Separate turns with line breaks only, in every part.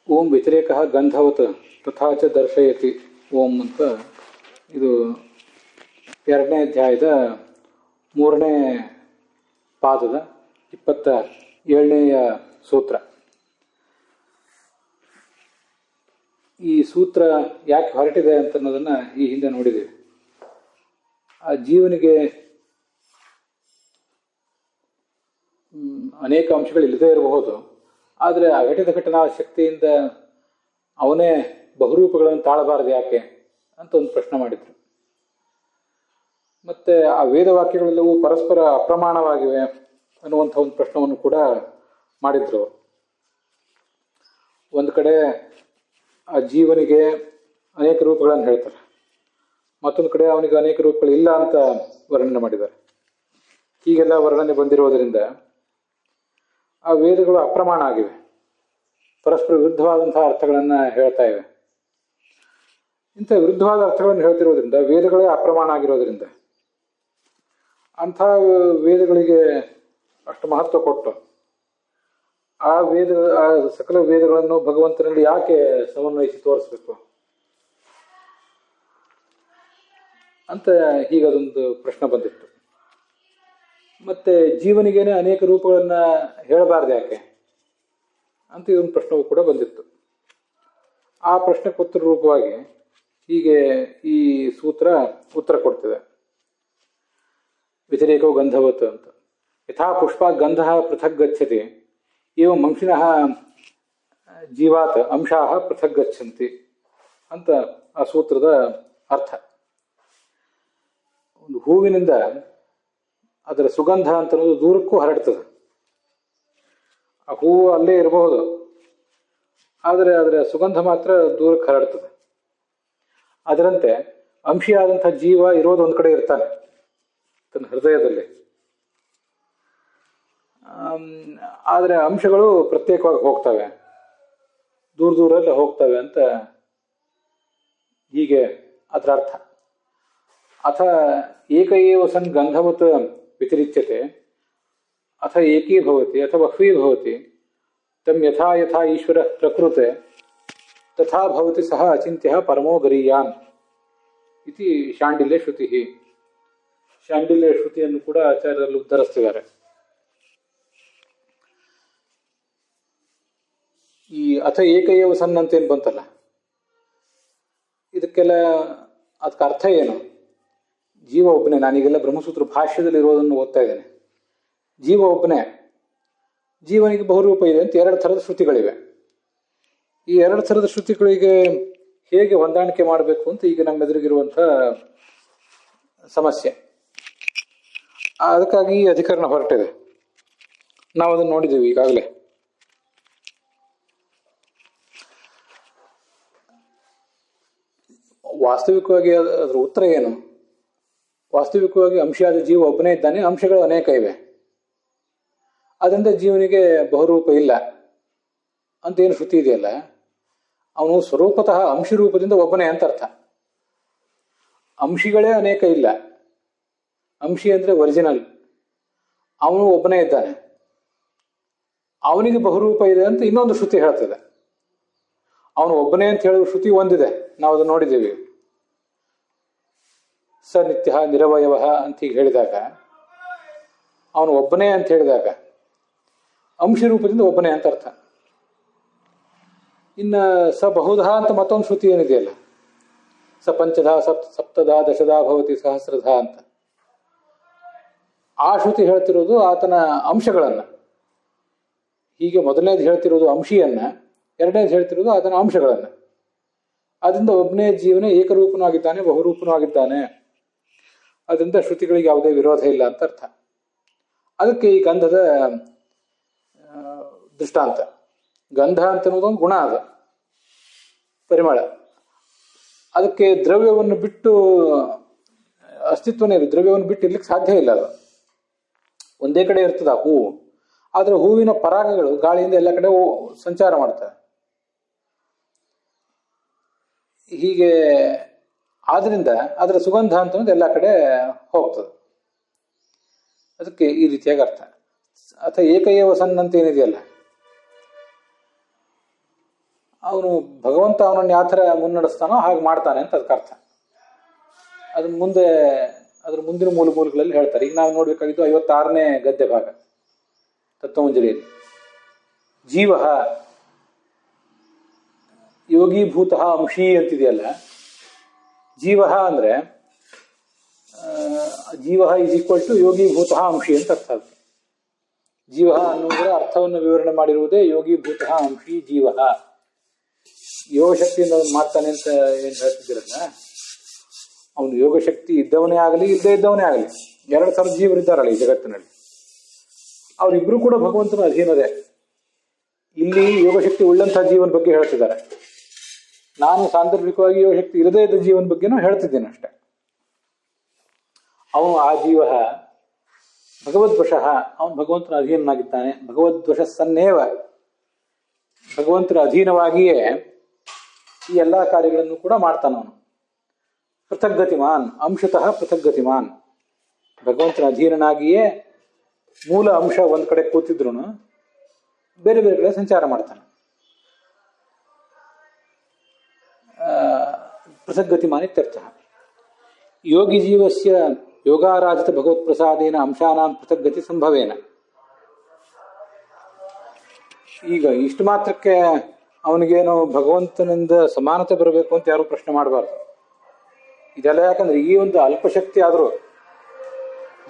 ಓಂ ವ್ಯತಿರೇಕ ಗಂಧವತ್ ತಥಾ ಚ ದರ್ಶಯತಿ ಓಂ ಅಂತ ಇದು 2ನೇ ಅಧ್ಯಾಯದ 3ನೇ ಪಾದದ 27ನೇಯ ಸೂತ್ರ. ಈ ಸೂತ್ರ ಯಾಕೆ ಹೊರಟಿದೆ ಅಂತ ಅನ್ನೋದನ್ನ ಈ ಹಿಂದೆ ನೋಡಿದ್ದೀವಿ. ಆ ಜೀವನಿಗೆ ಅನೇಕ ಅಂಶಗಳು ಇಲ್ಲದೇ ಇರಬಹುದು, ಆದರೆ ಅಘಟಿತ ಘಟನಾ ಶಕ್ತಿಯಿಂದ ಅವನೇ ಬಹುರೂಪಗಳನ್ನು ತಾಳಬಾರದು ಯಾಕೆ ಅಂತ ಒಂದು ಪ್ರಶ್ನೆ ಮಾಡಿದ್ರು. ಮತ್ತೆ ಆ ವೇದವಾಕ್ಯಗಳೆಲ್ಲವೂ ಪರಸ್ಪರ ಅಪ್ರಮಾಣವಾಗಿವೆ ಅನ್ನುವಂಥ ಒಂದು ಪ್ರಶ್ನವನ್ನು ಕೂಡ ಮಾಡಿದ್ರು. ಒಂದು ಕಡೆ ಆ ಜೀವನಿಗೆ ಅನೇಕ ರೂಪಗಳನ್ನು ಹೇಳ್ತಾರೆ, ಮತ್ತೊಂದು ಕಡೆ ಅವನಿಗೆ ಅನೇಕ ರೂಪಗಳು ಇಲ್ಲ ಅಂತ ವರ್ಣನೆ ಮಾಡಿದ್ದಾರೆ. ಹೀಗೆಲ್ಲ ವರ್ಣನೆ ಬಂದಿರೋದರಿಂದ ಆ ವೇದಗಳು ಅಪ್ರಮಾಣ ಆಗಿವೆ, ಪರಸ್ಪರ ವಿರುದ್ಧವಾದಂತಹ ಅರ್ಥಗಳನ್ನು ಹೇಳ್ತಾ ಇವೆ. ಇಂಥ ವಿರುದ್ಧವಾದ ಅರ್ಥಗಳನ್ನು ಹೇಳ್ತಿರೋದ್ರಿಂದ ವೇದಗಳೇ ಅಪ್ರಮಾಣ ಆಗಿರೋದ್ರಿಂದ ಅಂಥ ವೇದಗಳಿಗೆ ಅಷ್ಟು ಮಹತ್ವ ಕೊಟ್ಟು ಆ ಸಕಲ ವೇದಗಳನ್ನು ಭಗವಂತನಲ್ಲಿ ಯಾಕೆ ಸಮನ್ವಯಿಸಿ ತೋರಿಸ್ಬೇಕು ಅಂತ ಹೀಗದೊಂದು ಪ್ರಶ್ನೆ ಬಂದಿತ್ತು. ಮತ್ತೆ ಜೀವನಿಗೇನೆ ಅನೇಕ ರೂಪಗಳನ್ನ ಹೇಳಬಾರ್ದು ಯಾಕೆ ಅಂತ ಇದೊಂದು ಪ್ರಶ್ನೆಗೂ ಕೂಡ ಬಂದಿತ್ತು. ಆ ಪ್ರಶ್ನೆಗೆ ಉತ್ತರ ರೂಪವಾಗಿ ಹೀಗೆ ಈ ಸೂತ್ರ ಉತ್ತರ ಕೊಡ್ತಿದೆ. ವ್ಯತಿರೇಕೋ ಗಂಧವತ್ ಅಂತ, ಯಥಾ ಪುಷ್ಪ ಗಂಧ ಪೃಥಕ್ ಗಚ್ಚತಿ ಏವಂ ಅಂಶಿನಃ ಜೀವಾತ್ ಅಂಶಾಹ ಪೃಥಕ್ ಗಚ್ಚಂತಿ ಅಂತ ಆ ಸೂತ್ರದ ಅರ್ಥ. ಒಂದು ಹೂವಿನಿಂದ ಅದರ ಸುಗಂಧ ಅಂತ ಅನ್ನೋದು ದೂರಕ್ಕೂ ಹರಡ್ತದೆ. ಆ ಹೂವು ಅಲ್ಲೇ ಇರಬಹುದು, ಆದರೆ ಅದರ ಸುಗಂಧ ಮಾತ್ರ ದೂರಕ್ಕೆ ಹರಡ್ತದೆ. ಅದರಂತೆ ಅಂಶಿಯಾದಂಥ ಜೀವ ಇರೋದು ಒಂದು ಕಡೆ ಇರ್ತಾನೆ ತನ್ನ ಹೃದಯದಲ್ಲಿ, ಆದರೆ ಅಂಶಗಳು ಪ್ರತ್ಯೇಕವಾಗಿ ಹೋಗ್ತವೆ, ದೂರ ದೂರಲ್ಲಿ ಹೋಗ್ತವೆ ಅಂತ ಹೀಗೆ ಅದರ ಅರ್ಥ. ಅಥ ಏಕ ಏವ ಸನ್ ಗಂಧವತ್ ವ್ಯತಿರಿಚ್ಯತೆ ಅಥ ಏಕೀಭವತಿ ಅಥ ಬಹ್ವೀಭವತಿ ತಂ ಯಥಾ ಯಥಾ ಈಶ್ವರ ಪ್ರಕೃತೆ ತಥಾ ಭವತಿ ಸಹ ಅಚಿಂತ್ಯ ಪರಮೋ ಗರೀಯಾನ್ ಇತಿ ಶಾಂಡಿಲ್ಯ ಶ್ರುತಿ. ಶಾಂಡಿಲ್ಯ ಶ್ರುತಿಯನ್ನು ಕೂಡ ಆಚಾರ್ಯರಲ್ಲಿ ಉದ್ಧರಿಸ್ತಿದ್ದಾರೆ. ಈ ಅಥ ಏಕಏವ ಸನ್ ಅಂತೇನು ಬಂತಲ್ಲ, ಇದಕ್ಕೆಲ್ಲ ಅದಕ್ಕೆ ಅರ್ಥ ಏನು? ಜೀವ ಒಬ್ಬನೇ. ನಾನೀಗೆಲ್ಲ ಬ್ರಹ್ಮಸೂತ್ರ ಭಾಷ್ಯದಲ್ಲಿ ಇರೋದನ್ನು ಓದ್ತಾ ಇದ್ದೇನೆ. ಜೀವ ಒಬ್ಬನೇ, ಜೀವನಿಗೆ ಬಹುರೂಪ ಇದೆ ಅಂತ 2 ಥರದ ಶ್ರುತಿಗಳಿವೆ. ಈ 2 ಥರದ ಶ್ರುತಿಗಳಿಗೆ ಹೇಗೆ ಹೊಂದಾಣಿಕೆ ಮಾಡಬೇಕು ಅಂತ ಈಗ ನಮ್ಮ ಎದುರಿಗಿರುವಂಥ ಸಮಸ್ಯೆ. ಅದಕ್ಕಾಗಿ ಈ ಅಧಿಕರಣ ಹೊರಟಿದೆ. ನಾವು ಅದನ್ನು ನೋಡಿದ್ದೀವಿ ಈಗಾಗಲೇ. ವಾಸ್ತವಿಕವಾಗಿ ಅದರ ಉತ್ತರ ಏನು? ವಾಸ್ತವಿಕವಾಗಿ ಅಂಶಿಯಾದ ಜೀವ ಒಬ್ಬನೇ ಇದ್ದಾನೆ, ಅಂಶಗಳು ಅನೇಕ ಇವೆ, ಅದರಿಂದ ಜೀವನಿಗೆ ಬಹುರೂಪ ಇಲ್ಲ ಅಂತ ಏನು ಶ್ರುತಿ ಇದೆಯಲ್ಲ, ಅವನು ಸ್ವರೂಪತಃ ಅಂಶಿ ರೂಪದಿಂದ ಒಬ್ಬನೇ ಅಂತ ಅರ್ಥ. ಅಂಶಿಗಳೇ ಅನೇಕ ಇಲ್ಲ, ಅಂಶಿ ಅಂದ್ರೆ ಒರಿಜಿನಲ್, ಅವನು ಒಬ್ಬನೇ ಇದ್ದಾನೆ, ಅವನಿಗೆ ಬಹುರೂಪ ಇದೆ ಅಂತ ಇನ್ನೊಂದು ಶ್ರುತಿ ಹೇಳ್ತದೆ. ಅವನು ಒಬ್ಬನೇ ಅಂತ ಹೇಳುವ ಶ್ರುತಿ ಒಂದಿದೆ, ನಾವು ಅದನ್ನು ನೋಡಿದ್ದೀವಿ. ಸ ನಿತ್ಯ ನಿರವಯವ ಅಂತ ಹೀಗೆ ಹೇಳಿದಾಗ, ಅವನು ಒಬ್ಬನೇ ಅಂತ ಹೇಳಿದಾಗ ಅಂಶ ರೂಪದಿಂದ ಒಬ್ಬನೇ ಅಂತ ಅರ್ಥ. ಇನ್ನು ಸ ಬಹುಧಾ ಅಂತ ಮತ್ತೊಂದು ಶ್ರುತಿ ಏನಿದೆಯಲ್ಲ, ಸ ಪಂಚಧಾ ಸಪ್ತಧಾ ದಶಧಾ ಭವತಿ ಸಹಸ್ರಧಾ ಅಂತ, ಆ ಶ್ರುತಿ ಹೇಳ್ತಿರೋದು ಆತನ ಅಂಶಗಳನ್ನ. ಹೀಗೆ ಮೊದಲನೇದು ಹೇಳ್ತಿರೋದು ಅಂಶಿಯನ್ನ, 2ನೇದು ಹೇಳ್ತಿರೋದು ಆತನ ಅಂಶಗಳನ್ನ. ಅದರಿಂದ ಒಬ್ಬನೇ ಜೀವನೇ ಏಕರೂಪನೂ ಆಗಿದ್ದಾನೆ, ಬಹುರೂಪನೂ ಆಗಿದ್ದಾನೆ. ಅದರಿಂದ ಶ್ರುತಿಗಳಿಗೆ ಯಾವುದೇ ವಿರೋಧ ಇಲ್ಲ ಅಂತ ಅರ್ಥ. ಅದಕ್ಕೆ ಈ ಗಂಧದ ದೃಷ್ಟಾಂತ. ಗಂಧ ಅಂತ ಅನ್ನೋದೊಂದು ಗುಣ, ಅದು ಪರಿಮಳ. ಅದಕ್ಕೆ ದ್ರವ್ಯವನ್ನು ಬಿಟ್ಟು ಅಸ್ತಿತ್ವನೇ ಇಲ್ಲ, ದ್ರವ್ಯವನ್ನು ಬಿಟ್ಟು ಇರ್ಲಿಕ್ಕೆ ಸಾಧ್ಯ ಇಲ್ಲ. ಅದು ಒಂದೇ ಕಡೆ ಇರ್ತದ ಹೂವು, ಆದ್ರೆ ಹೂವಿನ ಪರಾಗಗಳು ಗಾಳಿಯಿಂದ ಎಲ್ಲ ಕಡೆ ಸಂಚಾರ ಮಾಡ್ತವೆ. ಹೀಗೆ ಆದ್ರಿಂದ ಅದರ ಸುಗಂಧ ಅಂತಂದ್ರೆ ಎಲ್ಲ ಕಡೆ ಹೋಗ್ತದೆ. ಅದಕ್ಕೆ ಈ ರೀತಿಯಾಗಿ ಅರ್ಥ. ಅಥ ಏಕಏವ ಸನ್ ಅಂತ ಏನಿದೆಯಲ್ಲ, ಅವನು ಭಗವಂತ ಅವನನ್ನು ಯಾವ ಥರ ಮುನ್ನಡೆಸ್ತಾನೋ ಹಾಗೆ ಮಾಡ್ತಾನೆ ಅಂತ ಅದಕ್ಕೆ ಅರ್ಥ. ಅದನ್ನ ಮುಂದೆ ಅದ್ರ ಮುಂದಿನ ಮೂಲಗಳಲ್ಲಿ ಹೇಳ್ತಾರೆ. ಈಗ ನಾವು ನೋಡ್ಬೇಕಾಗಿದ್ದು 56ನೇ ಗದ್ಯ ಭಾಗ ತತ್ವಮಂಜರಿಯಲ್ಲಿ. ಜೀವ ಯೋಗೀಭೂತ ಅಂಶಿ ಅಂತಿದೆಯಲ್ಲ, ಜೀವ ಅಂದ್ರೆ ಜೀವ ಈಸ್ ಈಕ್ವಲ್ ಟು ಯೋಗೀಭೂತ ಅಂಶಿ ಅಂತ ಅರ್ಥ. ಅದಕ್ಕೆ ಜೀವ ಅನ್ನುವುದರ ಅರ್ಥವನ್ನು ವಿವರಣೆ ಮಾಡಿರುವುದೇ ಯೋಗೀಭೂತ ಅಂಶಿ ಜೀವ. ಯೋಗಶಕ್ತಿಯಿಂದ ಅವನು ಮಾಡ್ತಾನೆ ಅಂತ ಏನು ಹೇಳ್ತಿದ್ದೀರಲ್ಲ, ಅವನು ಯೋಗಶಕ್ತಿ ಇದ್ದವನೇ ಆಗಲಿ ಇಲ್ಲದೇ ಇದ್ದವನೇ ಆಗಲಿ, 2 ಥರದ ಜೀವರಿದ್ದಾರಲ್ಲ ಈ ಜಗತ್ತಿನಲ್ಲಿ, ಅವರಿಬ್ರು ಕೂಡ ಭಗವಂತನ ಅಧೀನದೇ. ಇಲ್ಲಿ ಯೋಗಶಕ್ತಿ ಉಳ್ಳಂತಹ ಜೀವನ ಬಗ್ಗೆ ಹೇಳ್ತಿದ್ದಾರೆ. ನಾನು ಸಾಂದರ್ಭಿಕವಾಗಿ ಯೋಗಶಕ್ತಿ ಇಲ್ಲದೇ ಇದ್ದ ಜೀವನ ಬಗ್ಗೆನೂ ಹೇಳ್ತಿದ್ದೇನೆ ಅಷ್ಟೆ. ಅವನು ಆ ಜೀವ ಭಗವದ್ವಶಃ, ಅವನು ಭಗವಂತನ ಅಧೀನನಾಗಿದ್ದಾನೆ. ಭಗವದ್ವಶ ಸನ್ನೇವ, ಭಗವಂತನ ಅಧೀನವಾಗಿಯೇ ಈ ಎಲ್ಲ ಕಾರ್ಯಗಳನ್ನು ಕೂಡ ಮಾಡ್ತಾನವನು. ಪೃಥಗ್ಗತಿಮಾನ್, ಅಂಶತಃ ಪೃಥಗ್ಗತಿಮಾನ್, ಭಗವಂತನ ಅಧೀನನಾಗಿಯೇ ಮೂಲ ಅಂಶ ಒಂದ್ ಕಡೆ ಕೂತಿದ್ರು ಬೇರೆ ಬೇರೆ ಕಡೆ ಸಂಚಾರ ಮಾಡ್ತಾನೆ. ಪೃಥಗ್ಗತಿಮಾನ್ ಇತ್ಯರ್ಥ. ಯೋಗಿ ಜೀವಸ್ಯ ಯೋಗಾರಾಜಿತ ಭಗವತ್ ಪ್ರಸಾದೇನ ಅಂಶಾನಾಂ ಪೃಥಗ್ಗತಿ ಸಂಭವೇನ. ಈಗ ಇಷ್ಟು ಮಾತ್ರಕ್ಕೆ ಅವನಿಗೇನು ಭಗವಂತನಿಂದ ಸಮಾನತೆ ಬರಬೇಕು ಅಂತ ಯಾರು ಪ್ರಶ್ನೆ ಮಾಡಬಾರ್ದು. ಇದೆಲ್ಲ ಯಾಕಂದ್ರೆ ಈ ಒಂದು ಅಲ್ಪಶಕ್ತಿ ಆದರೂ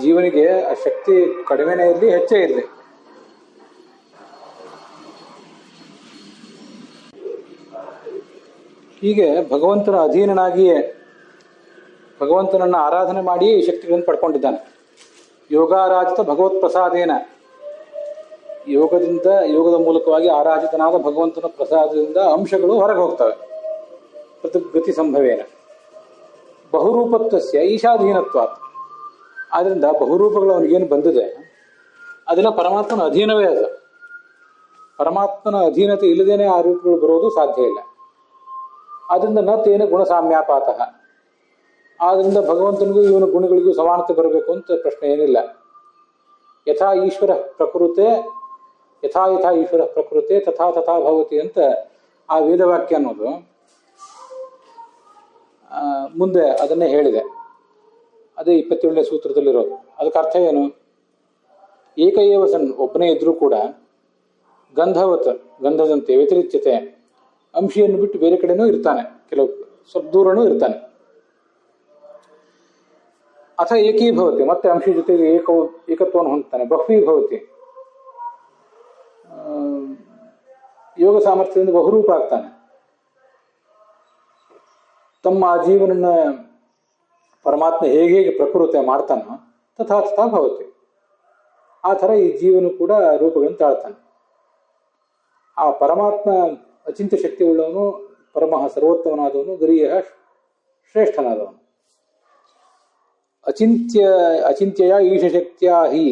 ಜೀವನಿಗೆ ಆ ಶಕ್ತಿ ಕಡಿಮೆನೇ ಇರಲಿ ಹೆಚ್ಚೇ ಇರಲಿ, ಹೀಗೆ ಭಗವಂತನ ಅಧೀನನಾಗಿಯೇ ಭಗವಂತನನ್ನ ಆರಾಧನೆ ಮಾಡಿ ಈ ಶಕ್ತಿಗಳನ್ನು ಪಡ್ಕೊಂಡಿದ್ದಾನೆ. ಯೋಗಾರಾಜಿತ ಭಗವತ್ ಪ್ರಸಾದೇನ, ಯೋಗದ ಮೂಲಕವಾಗಿ ಆರಾಧಿತನಾದ ಭಗವಂತನ ಪ್ರಸಾದದಿಂದ ಅಂಶಗಳು ಹೊರಗೆ ಹೋಗ್ತವೆ. ಪೃಥಗ್ಗತಿ ಸಂಭವೇನ. ಬಹುರೂಪತ್ವಸ್ಯ ಈಶಾಧೀನತ್ವಾತ್, ಆದ್ರಿಂದ ಬಹುರೂಪಗಳು ಅವನಿಗೇನು ಬಂದಿದೆ ಅದೆಲ್ಲ ಪರಮಾತ್ಮನ ಅಧೀನವೇ. ಅದು ಪರಮಾತ್ಮನ ಅಧೀನತೆ ಇಲ್ಲದೇನೆ ಆ ರೂಪಗಳು ಬರೋದು ಸಾಧ್ಯ ಇಲ್ಲ. ಆದ್ರಿಂದ ನ ತೇನ ಗುಣ ಸಾಮ್ಯಾಪಾತಃ, ಆದ್ರಿಂದ ಭಗವಂತನಿಗೂ ಇವನ ಗುಣಗಳಿಗೂ ಸಮಾನತೆ ಬರಬೇಕು ಅಂತ ಪ್ರಶ್ನೆ ಏನಿಲ್ಲ. ಯಥಾ ಈಶ್ವರ ಪ್ರಕೃತೆ ಯಥಾ ಯಥಾ ಈಶ್ವರ ಪ್ರಕೃತೆ ತಥಾ ತಥಾ ಭವತಿ ಅಂತ ಆ ವೇದವಾಕ್ಯ ಅನ್ನೋದು ಮುಂದೆ ಅದನ್ನೇ ಹೇಳಿದೆ. ಅದೇ 27ನೇ ಸೂತ್ರದಲ್ಲಿರೋದು. ಅದಕ್ಕೆ ಅರ್ಥ ಏನು? ಏಕಏವ ಸನ್, ಒಬ್ಬನೇ ಇದ್ರೂ ಕೂಡ ಗಂಧವತ್, ಗಂಧದಂತೆ ವ್ಯತಿರಿಚ್ಯತೆ, ಅಂಶಿಯನ್ನು ಬಿಟ್ಟು ಬೇರೆ ಕಡೆನೂ ಇರ್ತಾನೆ, ಕೆಲವು ಸ್ವಲ್ಪ ದೂರನೂ ಇರ್ತಾನೆ. ಅಥ ಏಕೀಭವತಿ, ಮತ್ತೆ ಅಂಶಿ ಜೊತೆಗೆ ಏಕತ್ವವನ್ನು ಹೊಂದ್ತಾನೆ. ಬಹ್ವೀಭವತಿ, ಯೋಗ ಸಾಮರ್ಥ್ಯದಿಂದ ಬಹುರೂಪ ಆಗ್ತಾನೆ. ತಮ್ಮ ಜೀವನನ್ನ ಪರಮಾತ್ಮ ಹೇಗೆ ಪ್ರಕೃತಿ ಮಾಡ್ತಾನೋ ತಥಾ ತಥಾ ಭವತಿ, ಆ ಥರ ಈ ಜೀವನ ಕೂಡ ರೂಪಗಳನ್ನು ತಾಳ್ತಾನೆ. ಆ ಪರಮಾತ್ಮ ಅಚಿಂತ್ಯ ಶಕ್ತಿ ಉಳ್ಳವನು, ಪರಮಃ ಸರ್ವೋತ್ತಮನಾದವನು, ಗರೀಯ ಶ್ರೇಷ್ಠನಾದವನು. ಅಚಿಂತ್ಯ ಈಶಶಕ್ತಿಯ ಹಿ,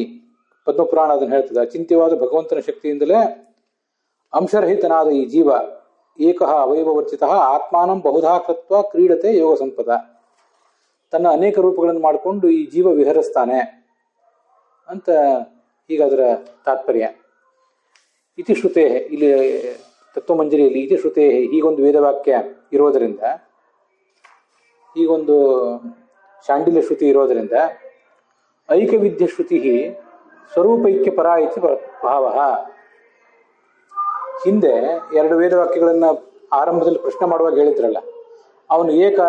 ಪದ್ಮಪುರಾಣ ಅದನ್ನು ಹೇಳ್ತದೆ. ಅಚಿಂತ್ಯವಾದ ಭಗವಂತನ ಶಕ್ತಿಯಿಂದಲೇ ಅಂಶರಹಿತನಾದ ಈ ಜೀವ ಏಕಃ ಅವಯವರ್ಜಿತ ಆತ್ಮಾನಂ ಬಹುಧಾ ಕೃತ್ವ ಕ್ರೀಡತೆ ಯೋಗ ಸಂಪದ, ತನ್ನ ಅನೇಕ ರೂಪಗಳನ್ನು ಮಾಡಿಕೊಂಡು ಈ ಜೀವ ವಿಹರಿಸ್ತಾನೆ ಅಂತ ಹೀಗದರ ತಾತ್ಪರ್ಯ. ಇತಿ ಶ್ರುತೇ, ಇಲ್ಲಿ ತತ್ವಮಂಜರಿಯಲ್ಲಿ ಇತಿ ಶ್ರುತೇ, ಹೀಗೊಂದು ವೇದವಾಕ್ಯ ಇರೋದರಿಂದ, ಹೀಗೊಂದು ಶಾಂಡಿಲ್ಯ ಶ್ರುತಿ ಇರೋದರಿಂದ ಐಕವಿದ್ಯ ಶ್ರುತಿ ಸ್ವರೂಪೈಕ್ಯ ಪರ ಇತಿ ಭಾವ. ಹಿಂದೆ 2 ವೇದವಾಕ್ಯಗಳನ್ನ ಆರಂಭದಲ್ಲಿ ಪ್ರಶ್ನೆ ಮಾಡುವಾಗ ಹೇಳಿದ್ರಲ್ಲ, ಅವನು ಏಕ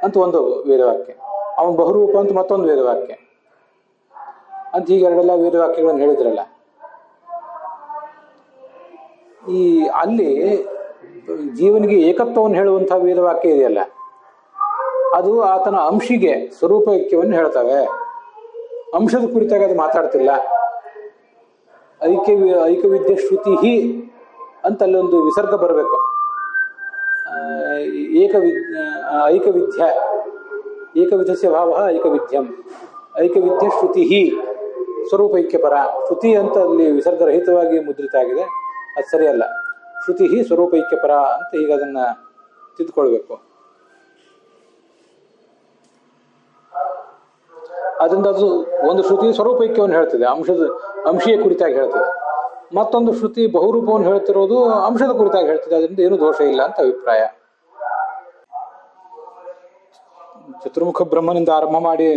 ಅಂತ ಒಂದು ವೇದವಾಕ್ಯ, ಅವನು ಬಹುರೂಪ ಅಂತ ಮತ್ತೊಂದು ವೇದವಾಕ್ಯ ಅಂತ, ಹೀಗೆ 2 ವೇದವಾಕ್ಯಗಳನ್ನು ಹೇಳಿದ್ರಲ್ಲ. ಈ ಅಲ್ಲಿ ಜೀವನಿಗೆ ಏಕತ್ವವನ್ನು ಹೇಳುವಂತಹ ವೇದವಾಕ್ಯ ಇದೆಯಲ್ಲ, ಅದು ಆತನ ಅಂಶಿಗೆ ಸ್ವರೂಪೈಕ್ಯವನ್ನು ಹೇಳ್ತವೆ. ಅಂಶದ ಕುರಿತಾಗಿ ಅದು ಮಾತಾಡ್ತಿಲ್ಲ. ಐಕವಿದ್ಯ ಶ್ರುತಿ ಅಂತ ಅಲ್ಲೊಂದು ವಿಸರ್ಗ ಬರಬೇಕು. ಏಕವಿಧಸ್ಯ ಭಾವ ಐಕವಿಧ್ಯಂ, ಐಕವಿದ್ಯ ಶ್ರುತಿ ಸ್ವರೂಪೈಕ್ಯಪರ. ಶ್ರುತಿ ಅಂತ ಅಲ್ಲಿ ವಿಸರ್ಗರಹಿತವಾಗಿ ಮುದ್ರಿತ ಆಗಿದೆ, ಅದು ಸರಿಯಲ್ಲ. ಶ್ರುತಿ ಸ್ವರೂಪೈಕ್ಯಪರ ಅಂತ ಈಗ ಅದನ್ನ ತಿದ್ದುಕೊಳ್ಬೇಕು. ಅದರಿಂದ ಅದು ಒಂದು ಶ್ರುತಿ ಸ್ವರೂಪೈಕ್ಯವನ್ನು ಹೇಳ್ತದೆ, ಅಂಶೀಯ ಕುರಿತಾಗಿ ಹೇಳ್ತದೆ. ಮತ್ತೊಂದು ಶ್ರುತಿ ಬಹುರೂಪವನ್ನು ಹೇಳ್ತಿರೋದು ಅಂಶದ ಕುರಿತಾಗಿ ಹೇಳ್ತಿದೆ, ಅದರಿಂದ ಏನು ದೋಷ ಇಲ್ಲ ಅಂತ ಅಭಿಪ್ರಾಯ. ಚತುರ್ಮುಖ ಬ್ರಹ್ಮನಿಂದ ಆರಂಭ ಮಾಡಿ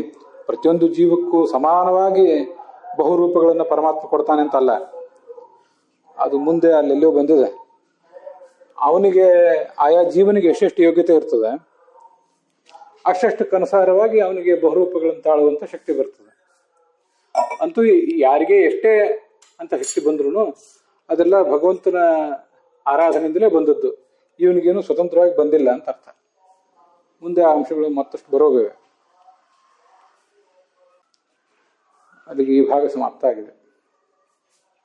ಪ್ರತಿಯೊಂದು ಜೀವಕ್ಕೂ ಸಮಾನವಾಗಿ ಬಹುರೂಪಗಳನ್ನು ಪರಮಾತ್ಮ ಕೊಡ್ತಾನೆ ಅಂತಲ್ಲ. ಅದು ಮುಂದೆ ಅಲ್ಲೆಲ್ಲೋ ಬಂದಿದೆ. ಅವನಿಗೆ ಆಯಾ ಜೀವನಿಗೆ ಎಷ್ಟೆಷ್ಟು ಯೋಗ್ಯತೆ ಇರ್ತದೆ ಅಷ್ಟಕ್ಕನುಸಾರವಾಗಿ ಅವನಿಗೆ ಬಹುರೂಪಗಳನ್ನು ತಾಳುವಂತ ಶಕ್ತಿ ಬರ್ತದೆ. ಅಂತೂ ಯಾರಿಗೆ ಎಷ್ಟೇ ಅಂತ ಶಕ್ತಿ ಬಂದ್ರು ಅದೆಲ್ಲ ಭಗವಂತನ ಆರಾಧನೆಯಿಂದಲೇ ಬಂದದ್ದು. ಇವನಿಗೇನು ಸ್ವತಂತ್ರವಾಗಿ ಬಂದಿಲ್ಲ ಅಂತ ಅರ್ಥ. ಮುಂದೆ ಆ ಅಂಶಗಳು ಮತ್ತಷ್ಟು ಬರೋಗಿವೆ. ಅಲ್ಲಿಗೆ ಈ ಭಾಗ ಸಮಾಪ್ತ ಆಗಿದೆ.